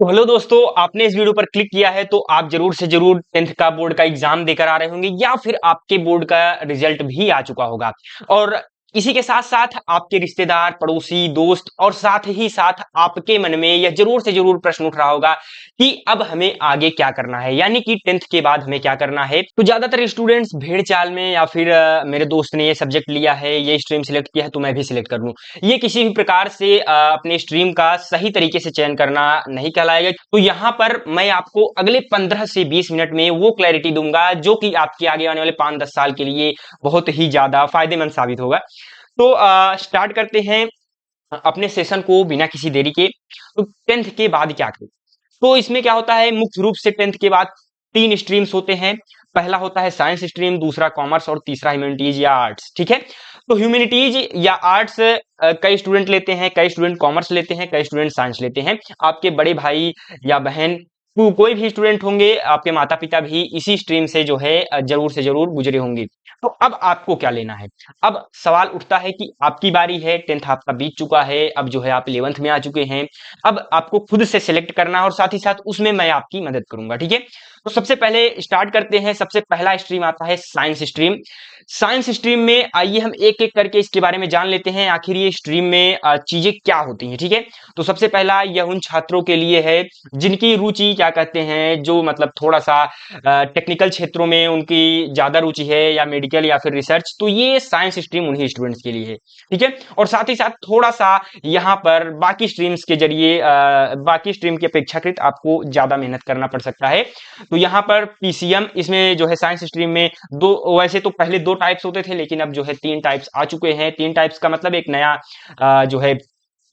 तो हेलो दोस्तों, आपने इस वीडियो पर क्लिक किया है तो आप जरूर से जरूर 10th का बोर्ड का एग्जाम देकर आ रहे होंगे या फिर आपके बोर्ड का रिजल्ट भी आ चुका होगा। और इसी के साथ साथ आपके रिश्तेदार, पड़ोसी, दोस्त और साथ ही साथ आपके मन में यह जरूर से जरूर प्रश्न उठ रहा होगा कि अब हमें आगे क्या करना है, यानी कि 10th के बाद हमें क्या करना है। तो ज्यादातर स्टूडेंट्स भेड़ चाल में या फिर मेरे दोस्त ने ये सब्जेक्ट लिया है, ये स्ट्रीम सिलेक्ट किया है तो मैं भी सिलेक्ट कर लूं, ये किसी भी प्रकार से अपने स्ट्रीम का सही तरीके से चयन करना नहीं कहलाएगा। तो यहाँ पर मैं आपको अगले 15 से 20 मिनट में वो क्लैरिटी दूंगा जो कि आपके आगे आने वाले 5-10 साल के लिए बहुत ही ज्यादा फायदेमंद साबित होगा। तो स्टार्ट करते हैं अपने सेशन को बिना किसी देरी के। तो 10th के बाद क्या करें? तो इसमें क्या होता है, मुख्य रूप से 10th के बाद 3 स्ट्रीम्स होते हैं। पहला होता है साइंस स्ट्रीम, दूसरा कॉमर्स और तीसरा ह्यूमैनिटीज या आर्ट्स। ठीक है, तो ह्यूमैनिटीज या आर्ट्स कई स्टूडेंट लेते हैं, कई स्टूडेंट कॉमर्स लेते हैं, कई स्टूडेंट साइंस लेते हैं। आपके बड़े भाई या बहन कोई भी स्टूडेंट होंगे, आपके माता पिता भी इसी स्ट्रीम से जो है जरूर से जरूर गुजरे होंगे। तो अब आपको क्या लेना है? अब सवाल उठता है कि आपकी बारी है, 10th आपका बीत चुका है, अब जो है आप 11th में आ चुके हैं। अब आपको खुद से सिलेक्ट करना है और साथ ही साथ उसमें मैं आपकी मदद करूंगा। ठीक है, तो सबसे पहले स्टार्ट करते हैं। सबसे पहला स्ट्रीम आता है साइंस स्ट्रीम। साइंस स्ट्रीम में आइए हम एक एक करके इसके बारे में जान लेते हैं, आखिर ये स्ट्रीम में चीजें क्या होती हैं। ठीक है, तो सबसे पहला यह उन छात्रों के लिए है जिनकी रुचि क्या कहते हैं, जो मतलब थोड़ा सा टेक्निकल क्षेत्रों में उनकी ज्यादा रुचि है या मेडिकल या फिर रिसर्च, तो ये साइंस स्ट्रीम उन्हीं स्टूडेंट्स के लिए है। ठीक है, और साथ ही साथ थोड़ा सा यहाँ पर बाकी स्ट्रीम्स के जरिए बाकी स्ट्रीम की अपेक्षाकृत आपको ज्यादा मेहनत करना पड़ सकता है। तो यहाँ पर पीसीएम, इसमें जो है साइंस स्ट्रीम में दो, वैसे तो पहले 2 टाइप्स होते थे लेकिन अब जो है 3 टाइप्स आ चुके हैं। 3 टाइप्स का मतलब एक नया जो है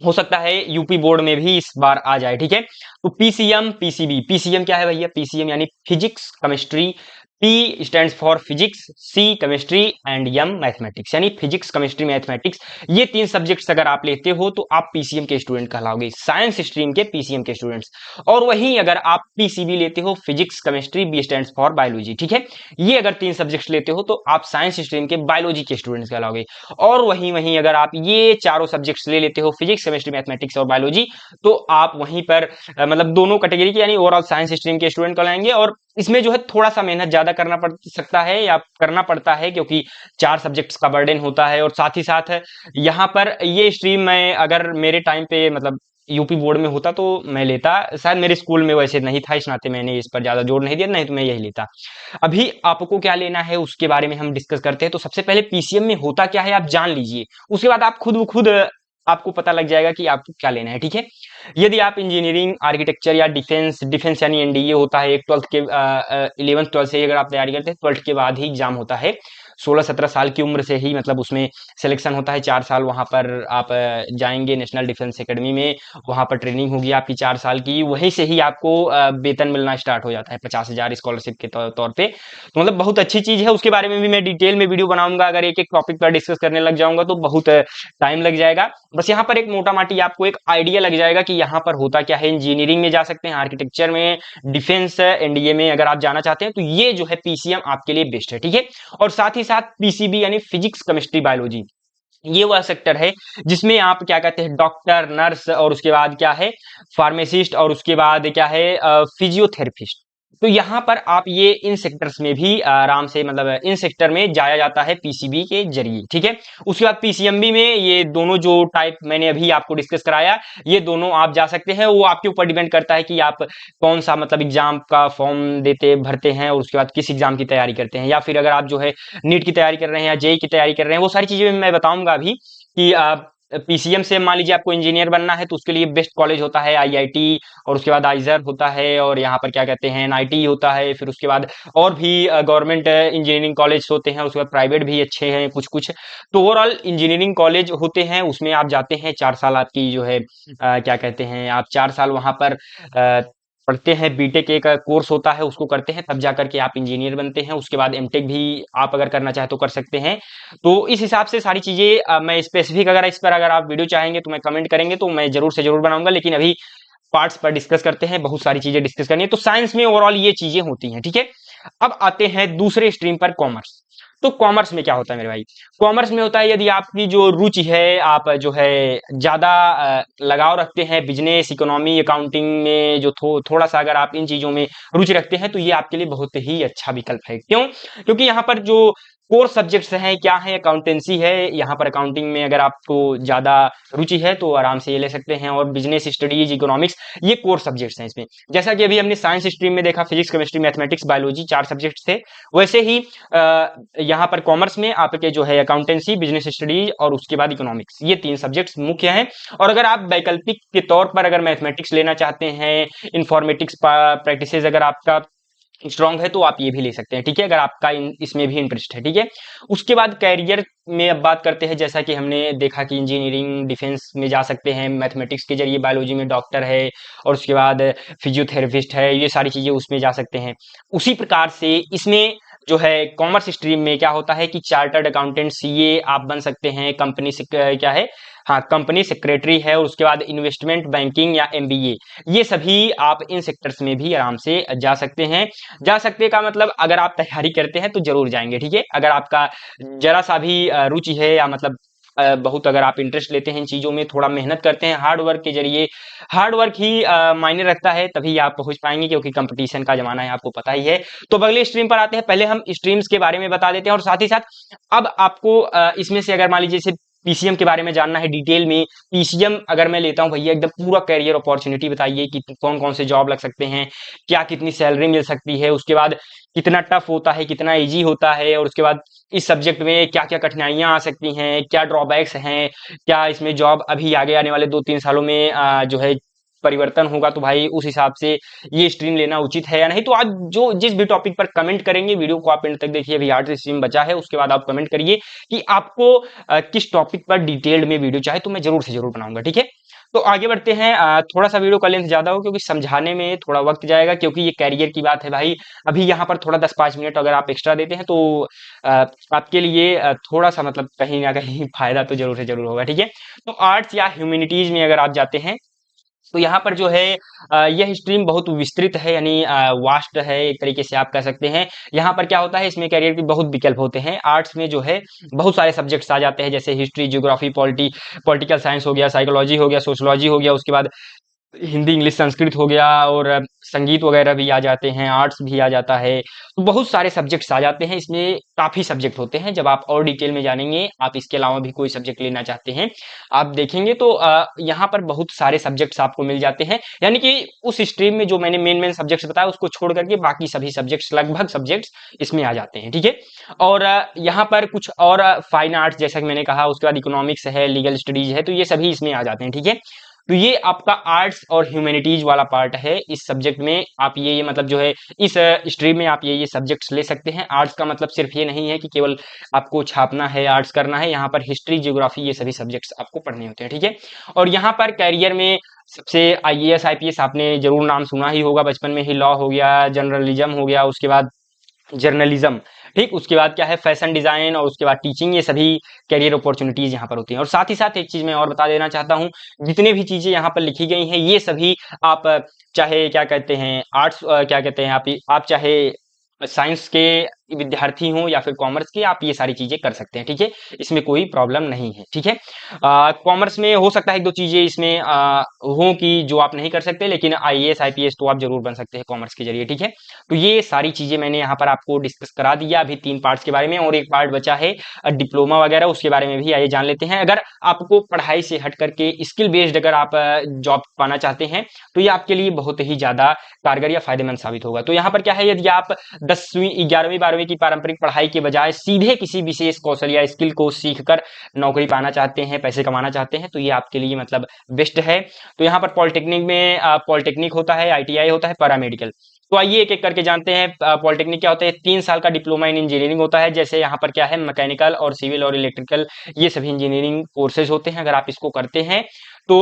हो सकता है यूपी बोर्ड में भी इस बार आ जाए। ठीक है, तो पीसीएम, पीसीबी। पीसीएम क्या है भैया? पीसीएम यानी physics chemistry, P stands for physics, C chemistry and M mathematics, यानी फिजिक्स केमिस्ट्री मैथमेटिक्स। ये 3 सब्जेक्ट्स अगर आप लेते हो तो आप पीसीएम के स्टूडेंट कहलाओगे, साइंस स्ट्रीम के पीसीएम के स्टूडेंट्स। और वहीं अगर आप पीसीबी लेते हो, physics chemistry, B stands for biology. ठीक है, ये अगर 3 सब्जेक्ट्स लेते हो तो आप साइंस स्ट्रीम के बायोलॉजी के स्टूडेंट्स कहलाओगे। और वहीं वहीं अगर आप ये चारों सब्जेक्ट्स ले लेते हो, फिजिक्स केमिस्ट्री मैथमेटिक्स और बायोलॉजी, तो आप वहीं पर मतलब दोनों कैटेगरी के यानी ओवरऑल साइंस स्ट्रीम के स्टूडेंट कहलाएंगे। और इसमें जो है थोड़ा सा मेहनत ज्यादा करना पड़ सकता है या करना पड़ता है, क्योंकि 4 सब्जेक्ट्स का बर्डन होता है। और साथ ही साथ यहाँ पर ये स्ट्रीम मैं अगर मेरे टाइम पे मतलब यूपी बोर्ड में होता तो मैं लेता, शायद मेरे स्कूल में वैसे नहीं था, इस नाते मैंने इस पर ज्यादा जोर नहीं दिया, नहीं तो मैं यही लेता। अभी आपको क्या लेना है उसके बारे में हम डिस्कस करते हैं। तो सबसे पहले पीसीएम में होता क्या है आप जान लीजिए, उसके बाद आप खुद ब खुद आपको पता लग जाएगा कि आपको क्या लेना है। ठीक है, यदि आप इंजीनियरिंग, आर्किटेक्चर या डिफेंस, डिफेंस यानी एनडीए होता है एक 12th के 11th 12th से अगर आप तैयारी करते हैं, 12th के बाद ही एग्जाम होता है। 16-17 साल की उम्र से ही मतलब उसमें सिलेक्शन होता है। 4 साल वहां पर आप जाएंगे नेशनल डिफेंस एकेडमी में, वहां पर ट्रेनिंग होगी आपकी 4 साल की, वहीं से ही आपको वेतन मिलना स्टार्ट हो जाता है 50,000 स्कॉलरशिप के तौर पे। तो मतलब बहुत अच्छी चीज है, उसके बारे में भी मैं डिटेल में वीडियो बनाऊंगा। अगर एक एक टॉपिक पर डिस्कस करने लग जाऊंगा तो बहुत टाइम लग जाएगा। बस यहाँ पर एक मोटा माटी आपको एक आइडिया लग जाएगा कि यहाँ पर होता क्या है। इंजीनियरिंग में जा सकते हैं, आर्किटेक्चर में, डिफेंस, एनडीए में अगर आप जाना चाहते हैं तो ये जो है पीसीएम आपके लिए बेस्ट है। ठीक है, और साथ ही साथ पीसीबी यानी फिजिक्स केमिस्ट्री बायोलॉजी, ये वह सेक्टर है जिसमें आप क्या कहते हैं डॉक्टर, नर्स और उसके बाद क्या है फार्मासिस्ट और उसके बाद क्या है फिजियोथेरेपिस्ट। तो यहाँ पर आप ये इन सेक्टर्स में भी आराम से मतलब इन सेक्टर में जाया जाता है पीसीबी के जरिए। ठीक है, उसके बाद पीसीएमबी में ये दोनों जो टाइप मैंने अभी आपको डिस्कस कराया, ये दोनों आप जा सकते हैं। वो आपके ऊपर डिपेंड करता है कि आप कौन सा मतलब एग्जाम का फॉर्म देते भरते हैं और उसके बाद किस एग्जाम की तैयारी करते हैं, या फिर अगर आप जो है नीट की तैयारी कर रहे हैं या जेई की तैयारी कर रहे हैं, वो सारी चीजें मैं बताऊंगा अभी कि पीसीएम से मान लीजिए आपको इंजीनियर बनना है तो उसके लिए बेस्ट कॉलेज होता है आईआईटी, और उसके बाद आइजर होता है, और यहाँ पर क्या कहते हैं एनआईटी होता है। फिर उसके बाद और भी गवर्नमेंट इंजीनियरिंग कॉलेज होते हैं, उसके बाद प्राइवेट भी अच्छे हैं कुछ कुछ। तो ओवरऑल इंजीनियरिंग कॉलेज होते हैं, उसमें आप जाते हैं 4 साल आपकी जो है क्या कहते हैं आप 4 साल वहां पर पढ़ते हैं। बीटेक एक कोर्स होता है, उसको करते हैं, तब जाकर के आप इंजीनियर बनते हैं। उसके बाद एमटेक भी आप अगर करना चाहे तो कर सकते हैं। तो इस हिसाब से सारी चीजें मैं स्पेसिफिक अगर इस पर अगर आप वीडियो चाहेंगे तो मैं कमेंट करेंगे तो मैं जरूर से जरूर बनाऊंगा, लेकिन अभी पार्ट्स पर डिस्कस करते हैं, बहुत सारी चीजें डिस्कस करनी है। तो साइंस में ओवरऑल ये चीजें होती हैं। ठीक है, अब आते हैं दूसरे स्ट्रीम पर, कॉमर्स। तो कॉमर्स में क्या होता है मेरे भाई? कॉमर्स में होता है यदि आपकी जो रुचि है, आप जो है ज्यादा लगाव रखते हैं बिजनेस, इकोनॉमी, अकाउंटिंग में, जो थोड़ा सा अगर आप इन चीजों में रुचि रखते हैं तो ये आपके लिए बहुत ही अच्छा विकल्प है। क्यों? क्योंकि यहाँ पर जो कोर सब्जेक्ट्स हैं क्या है, अकाउंटेंसी है। यहाँ पर अकाउंटिंग में अगर आपको ज्यादा रुचि है तो आराम से ये ले सकते हैं, और बिजनेस स्टडीज, इकोनॉमिक्स, ये कोर सब्जेक्ट्स हैं इसमें। जैसा कि अभी हमने साइंस स्ट्रीम में देखा, physics, chemistry, mathematics, biology, 4 subjects थे, वैसे ही यहाँ पर कॉमर्स में आपके जो है अकाउंटेंसी, बिजनेस स्टडीज और उसके बाद इकोनॉमिक्स, ये 3 सब्जेक्ट्स मुख्य हैं। और अगर आप वैकल्पिक के तौर पर अगर मैथमेटिक्स लेना चाहते हैं, इंफॉर्मेटिक्स प्रैक्टिसेस अगर आपका स्ट्रांग है तो आप ये भी ले सकते हैं, ठीक है, अगर आपका इसमें भी इंटरेस्ट है, ठीक है। उसके बाद कैरियर में अब बात करते हैं। जैसा कि हमने देखा कि इंजीनियरिंग, डिफेंस में जा सकते हैं मैथमेटिक्स के जरिए, बायोलॉजी में डॉक्टर है, और उसके बाद फिजियोथेरेपिस्ट है, ये सारी चीजें उसमें जा सकते हैं। उसी प्रकार से इसमें जो है कॉमर्स स्ट्रीम में क्या होता है कि चार्टर्ड अकाउंटेंट, सीए आप बन सकते हैं, कंपनी से क्या है, हाँ, कंपनी सेक्रेटरी है, और उसके बाद इन्वेस्टमेंट बैंकिंग या एमबीए, ये सभी आप इन सेक्टर्स में भी आराम से जा सकते हैं। जा सकते का मतलब अगर आप तैयारी करते हैं तो जरूर जाएंगे, ठीक है। अगर आपका जरा सा भी रुचि है, या मतलब बहुत अगर आप इंटरेस्ट लेते हैं इन चीजों में, थोड़ा मेहनत करते हैं हार्ड वर्क के जरिए, हार्ड वर्क ही मायने रखता है, तभी आप पहुंच पाएंगे, क्योंकि कंपटीशन का जमाना है, आपको पता ही है। तो अगले स्ट्रीम पर आते हैं। पहले हम स्ट्रीम्स के बारे में बता देते हैं, और साथ ही साथ अब आपको इसमें से अगर मान लीजिए जैसे पीसीएम के बारे में जानना है डिटेल में, पीसीएम अगर मैं लेता हूं भैया, एकदम पूरा कैरियर अपॉर्चुनिटी बताइए कि कौन कौन से जॉब लग सकते हैं, क्या कितनी सैलरी मिल सकती है, उसके बाद कितना टफ होता है, कितना इजी होता है, और उसके बाद इस सब्जेक्ट में क्या क्या कठिनाइयां आ सकती हैं, क्या ड्रॉबैक्स हैं, क्या इसमें जॉब अभी आगे आने वाले 2-3 सालों में जो है परिवर्तन होगा, तो भाई उस हिसाब से ये स्ट्रीम लेना उचित है या नहीं। तो आज जो जिस भी टॉपिक पर कमेंट करेंगे, वीडियो को आप एंड तक देखिए, अभी 8 स्ट्रीम बचा है, उसके बाद आप कमेंट करिए कि आपको किस टॉपिक पर डिटेल्ड में वीडियो चाहे, तो मैं जरूर से जरूर बनाऊंगा, ठीक है। तो आगे बढ़ते हैं। थोड़ा सा वीडियो का लेंथ ज्यादा हो क्योंकि समझाने में थोड़ा वक्त जाएगा, क्योंकि ये कैरियर की बात है भाई। अभी यहाँ पर थोड़ा 10-5 मिनट अगर आप एक्स्ट्रा देते हैं तो आपके लिए थोड़ा सा मतलब कहीं ना कहीं फायदा तो जरूर से जरूर होगा, ठीक है। तो आर्ट्स या ह्यूमैनिटीज में अगर आप जाते हैं तो यहाँ पर जो है यह स्ट्रीम बहुत विस्तृत है, यानी वास्ट है, एक तरीके से आप कह सकते हैं। यहाँ पर क्या होता है, इसमें करियर के बहुत विकल्प होते हैं। आर्ट्स में जो है बहुत सारे सब्जेक्ट्स आ जाते हैं, जैसे हिस्ट्री, ज्योग्राफी, पॉलिटिकल साइंस हो गया, साइकोलॉजी हो गया, सोशोलॉजी हो गया, उसके बाद हिंदी, इंग्लिश, संस्कृत हो गया, और संगीत वगैरह भी आ जाते हैं, आर्ट्स भी आ जाता है। तो बहुत सारे सब्जेक्ट्स आ जाते हैं, इसमें काफी सब्जेक्ट होते हैं। जब आप और डिटेल में जानेंगे, आप इसके अलावा भी कोई सब्जेक्ट लेना चाहते हैं, आप देखेंगे तो यहाँ पर बहुत सारे सब्जेक्ट्स आपको मिल जाते हैं। यानी कि उस स्ट्रीम में जो मैंने मेन मेन सब्जेक्ट्स बताया उसको छोड़ करके बाकी सभी सब्जेक्ट्स, लगभग सब्जेक्ट्स इसमें आ जाते हैं, ठीक है। और यहाँ पर कुछ और फाइन आर्ट्स जैसा कि मैंने कहा, उसके बाद इकोनॉमिक्स है, लीगल स्टडीज है, तो ये सभी इसमें आ जाते हैं, ठीक है। तो ये आपका आर्ट्स और ह्यूमैनिटीज वाला पार्ट है। इस सब्जेक्ट में आप ये मतलब जो है इस स्ट्रीम में आप ये सब्जेक्ट्स ले सकते हैं। आर्ट्स का मतलब सिर्फ ये नहीं है कि केवल आपको छापना है, आर्ट्स करना है। यहाँ पर हिस्ट्री, ज्योग्राफी, ये सभी सब्जेक्ट्स आपको पढ़ने होते हैं, ठीक है। और यहाँ पर कैरियर में सबसे आईएएस, आईपीएस आपने जरूर नाम सुना ही होगा, बचपन में ही लॉ हो गया, जर्नलिज्म हो गया, उसके बाद जर्नलिज्म, ठीक, उसके बाद क्या है फैशन डिजाइन, और उसके बाद टीचिंग, ये सभी कैरियर अपॉर्चुनिटीज यहाँ पर होती हैं। और साथ ही साथ एक चीज मैं और बता देना चाहता हूँ, जितने भी चीजें यहाँ पर लिखी गई हैं ये सभी आप चाहे क्या कहते हैं आर्ट्स, क्या कहते हैं आप चाहे साइंस के विद्यार्थी हों या फिर कॉमर्स के, आप ये सारी चीजें कर सकते हैं, ठीक है। इसमें कोई प्रॉब्लम नहीं है, ठीक है। कॉमर्स में हो सकता है 1-2 चीजें इसमें हो कि जो आप नहीं कर सकते, लेकिन आईएएस, आईपीएस तो आप जरूर बन सकते हैं कॉमर्स के जरिए, ठीक है। तो ये सारी चीजें मैंने यहाँ पर आपको डिस्कस करा दिया अभी 3 पार्ट्स के बारे में, और एक पार्ट बचा है डिप्लोमा वगैरह, उसके बारे में भी आइए जान लेते हैं। अगर आपको पढ़ाई से हट करके स्किल बेस्ड अगर आप जॉब पाना चाहते हैं तो ये आपके लिए बहुत ही ज्यादा कारगर या फायदेमंद साबित होगा। तो यहाँ पर क्या है, यदि आप 10वीं, 11वीं, 12वीं की पारंपरिक पढ़ाई के बजाय सीधे किसी विशेष कौशल या स्किल को सीखकर नौकरी पाना चाहते हैं, पैसे कमाना चाहते हैं, तो ये आपके लिए मतलब बेस्ट है। तो यहाँ पर पॉलिटेक्निक में पॉलिटेक्निक होता है, आईटीआई होता है, पैरामेडिकल। तो आइए एक एक करके जानते हैं। पॉलिटेक्निक क्या होता है, 3 साल का डिप्लोमा इन इंजीनियरिंग होता है। जैसे यहाँ पर क्या है, मैकेनिकल और सिविल और इलेक्ट्रिकल, ये सभी इंजीनियरिंग कोर्सेज होते हैं। अगर आप इसको करते हैं तो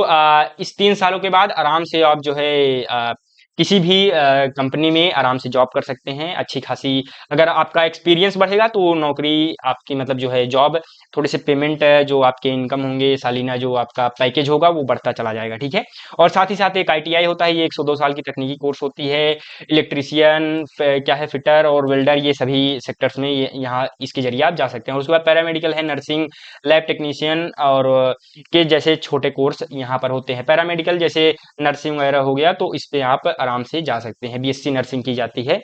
इस 3 सालों के बाद आराम से आप जो है किसी भी कंपनी में आराम से जॉब कर सकते हैं अच्छी खासी। अगर आपका एक्सपीरियंस बढ़ेगा तो नौकरी आपकी मतलब जो है जॉब, थोड़े से पेमेंट जो आपके इनकम होंगे सालाना, जो आपका पैकेज होगा वो बढ़ता चला जाएगा, ठीक है। और साथ ही साथ एक आईटीआई होता है, ये 102 साल की तकनीकी कोर्स होती है। इलेक्ट्रीशियन क्या है, फिटर और वेल्डर, ये सभी सेक्टर्स में यहाँ इसके जरिए आप जा सकते हैं। और उसके बाद पैरामेडिकल है, नर्सिंग, लैब टेक्नीशियन और के जैसे छोटे कोर्स यहाँ पर होते हैं। पैरामेडिकल जैसे नर्सिंग वगैरह हो गया, तो इस पे आप आराम से जा सकते हैं, बीएससी नर्सिंग की जाती है।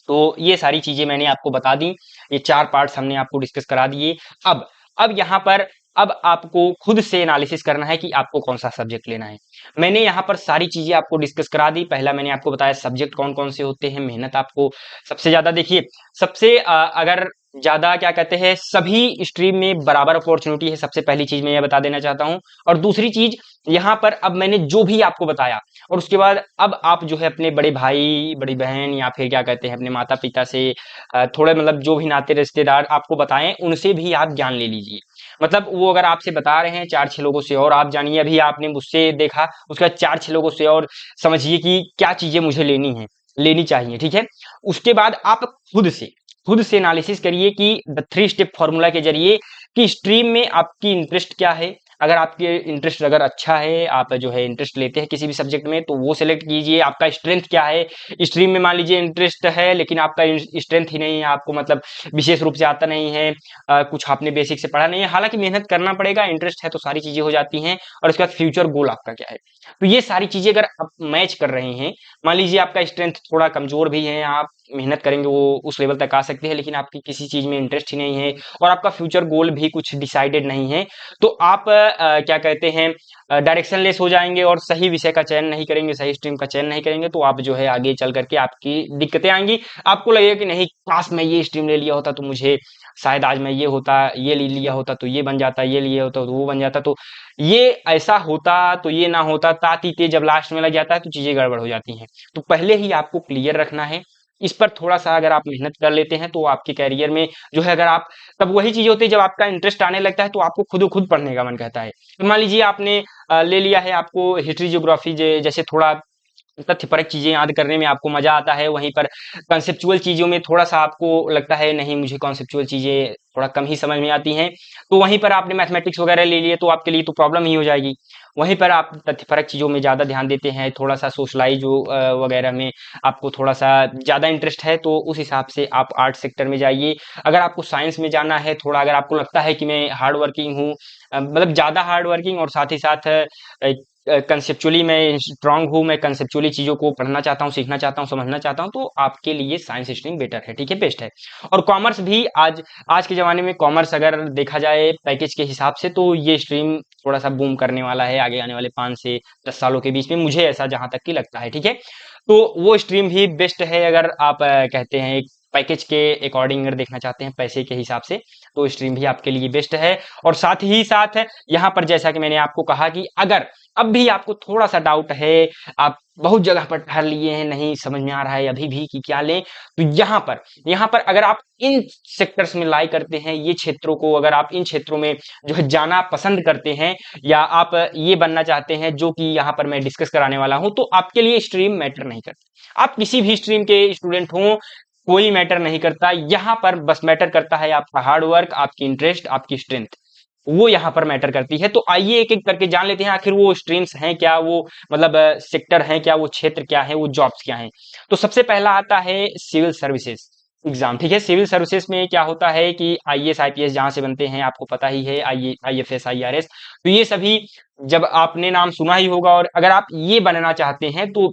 तो ये सारी चीजें मैंने आपको बता दी, ये 4 पार्ट्स हमने आपको डिस्कस करा दिए। अब अब यहाँ पर अब आपको खुद से एनालिसिस करना है कि आपको कौन सा सब्जेक्ट लेना है। मैंने यहाँ पर सारी चीजें आपको डिस्कस करा दी। पहला मैंने आपको बताया सब्जेक्ट कौन कौन से होते हैं, मेहनत आपको सबसे ज्यादा देखिए, सबसे अगर ज्यादा क्या कहते हैं, सभी स्ट्रीम में बराबर अपॉर्चुनिटी है, सबसे पहली चीज मैं ये बता देना चाहता हूँ। और दूसरी चीज, यहाँ पर अब मैंने जो भी आपको बताया, और उसके बाद अब आप जो है अपने बड़े भाई बड़ी बहन या फिर क्या कहते हैं अपने माता पिता से थोड़े मतलब जो भी नाते रिश्तेदार आपको बताएं, उनसे भी आप ज्ञान ले लीजिए। मतलब वो अगर आपसे बता रहे हैं 4-6 लोगों से और आप जानिए, अभी आपने मुझसे देखा, उसके बाद 4-6 लोगों से और समझिए कि क्या चीजें मुझे लेनी है, लेनी चाहिए, ठीक है। उसके बाद आप खुद से एनालिसिस करिए कि द 3 स्टेप फॉर्मूला के जरिए कि स्ट्रीम में आपकी इंटरेस्ट क्या है। अगर आपके इंटरेस्ट अगर अच्छा है, आप जो है इंटरेस्ट लेते हैं किसी भी सब्जेक्ट में, तो वो सिलेक्ट कीजिए। आपका स्ट्रेंथ क्या है, स्ट्रीम में मान लीजिए इंटरेस्ट है लेकिन आपका स्ट्रेंथ ही नहीं है, आपको मतलब विशेष रूप से आता नहीं है, कुछ आपने बेसिक से पढ़ा नहीं है, हालांकि मेहनत करना पड़ेगा, इंटरेस्ट है तो सारी चीजें हो जाती हैं। और उसके बाद फ्यूचर गोल आपका क्या है, तो ये सारी चीजें अगर आप मैच कर रहे हैं, मान लीजिए आपका स्ट्रेंथ थोड़ा कमजोर भी है, आप मेहनत करेंगे वो उस लेवल तक आ सकते हैं, लेकिन आपकी किसी चीज में इंटरेस्ट ही नहीं है और आपका फ्यूचर गोल भी कुछ डिसाइडेड नहीं है, तो आप क्या कहते हैं डायरेक्शन लेस हो जाएंगे और सही विषय का चयन नहीं करेंगे, सही स्ट्रीम का चयन नहीं करेंगे, तो आप जो है आगे चल करके आपकी दिक्कतें आएंगी। आपको लगेगा कि नहीं, काश मैं ये स्ट्रीम ले लिया होता तो मुझे शायद आज मैं ये होता, ये ले लिया होता तो ये बन जाता, ये लिया होता तो वो बन जाता, तो ये ऐसा होता तो ये ना होता, तातीते जब लास्ट में लग जाता है तो चीजें गड़बड़ हो जाती हैं। तो पहले ही आपको क्लियर रखना है, इस पर थोड़ा सा अगर आप मेहनत कर लेते हैं तो आपके कैरियर में जो है, अगर आप, तब वही चीज होती है जब आपका इंटरेस्ट आने लगता है तो आपको खुद खुद पढ़ने का मन कहता है। तो मान लीजिए आपने ले लिया है, आपको हिस्ट्री ज्योग्राफी जैसे थोड़ा तथ्यपरक चीजें याद करने में आपको मजा आता है, वहीं पर कॉन्सेप्चुअल चीजों में थोड़ा सा आपको लगता है नहीं, मुझे कॉन्सेप्चुअल चीजें थोड़ा कम ही समझ में आती हैं, तो वहीं पर आपने मैथमेटिक्स वगैरह ले लिए तो आपके लिए तो प्रॉब्लम ही हो जाएगी। वहीं पर आप तथ्यपरक चीजों में ज्यादा ध्यान देते हैं, थोड़ा सा सोशलाइज वगैरह में आपको थोड़ा सा ज्यादा इंटरेस्ट है, तो उस हिसाब से आप आर्ट सेक्टर में जाइए। अगर आपको साइंस में जाना है थोड़ा, अगर आपको लगता है कि मैं हार्ड वर्किंग हूँ, मतलब ज्यादा हार्ड वर्किंग और साथ ही साथ कंसेप्चुअली मैं स्ट्रांग हूँ, मैं कंसेप्चुअली चीजों को पढ़ना चाहता हूँ, सीखना चाहता हूँ, समझना चाहता हूँ, तो आपके लिए साइंस स्ट्रीम बेटर है, ठीक है, बेस्ट है। और कॉमर्स भी आज आज के जमाने में कॉमर्स अगर देखा जाए पैकेज के हिसाब से, तो ये स्ट्रीम थोड़ा सा बूम करने वाला है आगे आने वाले 5 से 10 सालों के बीच में, मुझे ऐसा जहां तक की लगता है, ठीक है। तो वो स्ट्रीम भी बेस्ट है अगर आप कहते हैं पैकेज के अकॉर्डिंग अगर देखना चाहते हैं पैसे के हिसाब से, तो स्ट्रीम भी आपके लिए बेस्ट है। और साथ ही साथ यहाँ पर जैसा कि मैंने आपको कहा कि अगर अब भी आपको थोड़ा सा डाउट है, आप बहुत जगह पर ठहर लिए हैं, नहीं समझ में आ रहा है अभी भी कि क्या लें, तो यहाँ पर अगर आप इन सेक्टर्स में लाई करते हैं, ये क्षेत्रों को अगर आप इन क्षेत्रों में जो है जाना पसंद करते हैं, या आप ये बनना चाहते हैं जो कि यहाँ पर मैं डिस्कस कराने वाला हूं, तो आपके लिए स्ट्रीम मैटर नहीं करती। आप किसी भी स्ट्रीम के स्टूडेंट हों, कोई मैटर नहीं करता, यहाँ पर बस मैटर करता है आपका हार्ड वर्क, आपकी इंटरेस्ट, आपकी स्ट्रेंथ, वो यहाँ पर मैटर करती है। तो आइए एक एक करके जान लेते हैं आखिर वो स्ट्रीम्स हैं क्या, वो मतलब सेक्टर हैं क्या, वो क्षेत्र क्या है, वो जॉब्स क्या हैं। तो सबसे पहला आता है सिविल सर्विसेज एग्जाम, ठीक है। सिविल सर्विसेज में क्या होता है कि आईएएस आईपीएस जहां से बनते हैं आपको पता ही है, आईएफएस आईआरएस, तो ये सभी जब आपने नाम सुना ही होगा, और अगर आप ये बनना चाहते हैं तो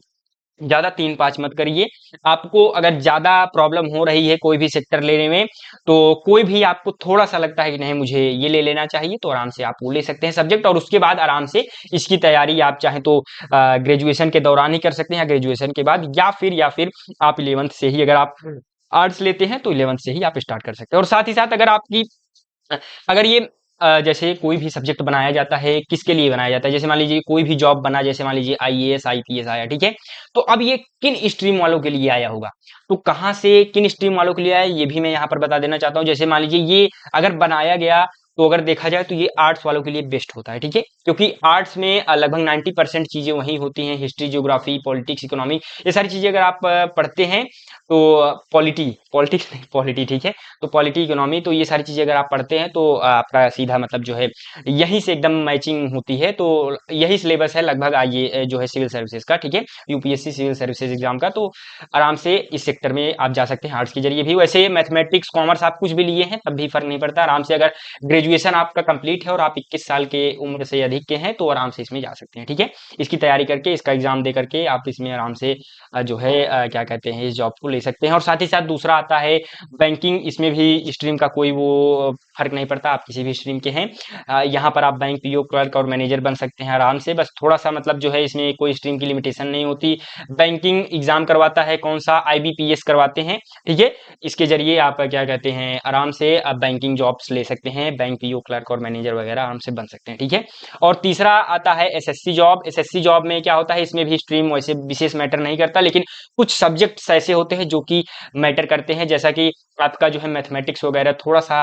ज्यादा 3-5 मत करिए। आपको अगर ज्यादा प्रॉब्लम हो रही है कोई भी सेक्टर लेने में, तो कोई भी आपको थोड़ा सा लगता है कि नहीं मुझे ये ले लेना चाहिए, तो आराम से आप वो ले सकते हैं सब्जेक्ट, और उसके बाद आराम से इसकी तैयारी आप चाहें तो ग्रेजुएशन के दौरान ही कर सकते हैं, या ग्रेजुएशन के बाद, या फिर आप 11th से ही, अगर आप आर्ट्स लेते हैं तो 11th से ही आप स्टार्ट कर सकते हैं। और साथ ही साथ अगर आपकी अगर ये जैसे कोई भी सब्जेक्ट बनाया जाता है, किसके लिए बनाया जाता है, जैसे मान लीजिए कोई भी जॉब बना, जैसे मान लीजिए आईएएस आईपीएस आया, ठीक है, तो अब ये किन स्ट्रीम वालों के लिए आया होगा, तो कहाँ से किन स्ट्रीम वालों के लिए आया, ये भी मैं यहाँ पर बता देना चाहता हूँ। जैसे मान लीजिए ये अगर बनाया गया तो अगर देखा जाए तो ये आर्ट्स वालों के लिए बेस्ट होता है, ठीक है, क्योंकि आर्ट्स में लगभग 90% चीजें वही होती हैं, हिस्ट्री, ज्योग्राफी, पॉलिटिक्स, इकोनॉमी, ये सारी चीजें अगर आप पढ़ते हैं तो पॉलिटिक्स नहीं, पॉलिटी, ठीक है, तो पॉलिटी, इकोनॉमी, तो ये सारी चीजें अगर आप पढ़ते हैं तो आपका सीधा मतलब जो है यहीं से एकदम मैचिंग होती है। तो यही सिलेबस है लगभग ये जो है सिविल सर्विसेज का, ठीक है, यूपीएससी सिविल सर्विसेज एग्जाम का। तो आराम से इस सेक्टर में आप जा सकते हैं आर्ट्स के जरिए भी। वैसे मैथमेटिक्स, कॉमर्स आप कुछ भी लिए हैं तब भी फर्क नहीं पड़ता, आराम से अगर ग्रेजुएशन आपका कंप्लीट है और आप 21 साल के उम्र से अधिक के हैं तो आराम से इसमें जा सकते हैं, ठीक है। इसकी तैयारी करके, इसका एग्जाम दे करके आप इसमें आराम से जो है क्या कहते हैं, इस जॉब को ले सकते हैं। और साथ ही साथ दूसरा आता है बैंकिंग, इसमें भी स्ट्रीम का कोई वो फर्क नहीं पड़ता, आप किसी भी स्ट्रीम के हैं, यहाँ पर आप बैंक पीओ, क्लर्क और मैनेजर बन सकते हैं आराम से। बस थोड़ा सा मतलब जो है इसमें कोई स्ट्रीम की लिमिटेशन नहीं होती। बैंकिंग एग्जाम करवाता है कौन सा, आईबीपीएस करवाते हैं, ठीक है, इसके जरिए आप क्या कहते हैं आराम से आप बैंकिंग जॉब्स ले सकते हैं, बैंक पीओ, क्लर्क और मैनेजर वगैरह आराम से बन सकते हैं, ठीक है। और तीसरा आता है एसएससी जॉब। एसएससी जॉब में क्या होता है, इसमें भी स्ट्रीम वैसे विशेष मैटर नहीं करता, लेकिन कुछ सब्जेक्ट्स ऐसे होते हैं जो कि मैटर करते हैं, जैसा कि आपका जो है मैथमेटिक्स वगैरह थोड़ा सा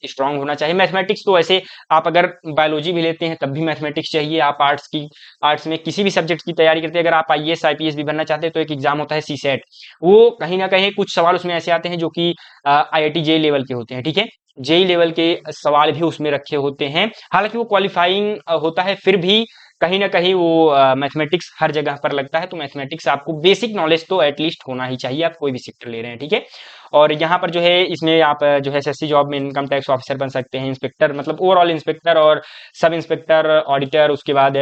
स्ट्रांग होना चाहिए। मैथमेटिक्स तो ऐसे आप अगर बायोलॉजी भी लेते हैं तब भी मैथमेटिक्स चाहिए। आप आर्ट्स में किसी भी सब्जेक्ट की तैयारी करते हैं, अगर आप आईएएस आईपीएस भी बनना चाहते हैं तो एक एग्जाम होता है सीसेट, वो कहीं ना कहीं कुछ सवाल उसमें ऐसे आते हैं जो कि आईआईटी जेई लेवल के होते हैं, ठीक है, जेई लेवल के सवाल भी उसमें रखे होते हैं। हालांकि वो क्वालिफाइंग होता है, फिर भी कहीं ना कहीं वो मैथमेटिक्स हर जगह पर लगता है, तो मैथमेटिक्स आपको बेसिक नॉलेज तो एटलीस्ट होना ही चाहिए, आप कोई भी सेक्टर ले रहे हैं, ठीक है। और यहाँ पर जो है इसमें आप जो है एसएससी जॉब में इनकम टैक्स ऑफिसर बन सकते हैं, इंस्पेक्टर, मतलब ओवरऑल इंस्पेक्टर और सब इंस्पेक्टर, ऑडिटर, उसके बाद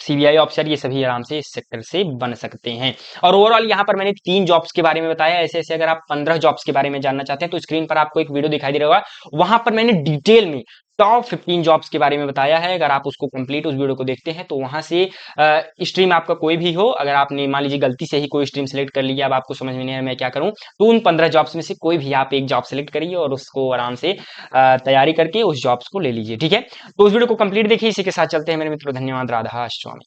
सीबीआई ऑफिसर, ये सभी आराम से इस सेक्टर से बन सकते हैं। और ओवरऑल यहाँ पर मैंने 3 जॉब्स के बारे में बताया, ऐसे ऐसे अगर आप 15 जॉब्स के बारे में जानना चाहते हैं तो स्क्रीन पर आपको एक वीडियो दिखाई दे रहा होगा, वहां पर मैंने डिटेल में टॉप 15 जॉब्स के बारे में बताया है। अगर आप उसको कंप्लीट उस वीडियो को देखते हैं तो वहां से स्ट्रीम आपका कोई भी हो, अगर आपने मान लीजिए गलती से ही कोई स्ट्रीम सेलेक्ट कर लिया, अब आपको समझ में नहीं आया मैं क्या करूं, तो उन 15 जॉब्स में से कोई भी आप एक जॉब सेलेक्ट करिए और उसको आराम से तैयारी करके उस जॉब्स को ले लीजिए, ठीक है। तो उस वीडियो को कंप्लीट देखिए। इसी के साथ चलते हैं मेरे मित्रों, धन्यवाद, राधा स्वामी।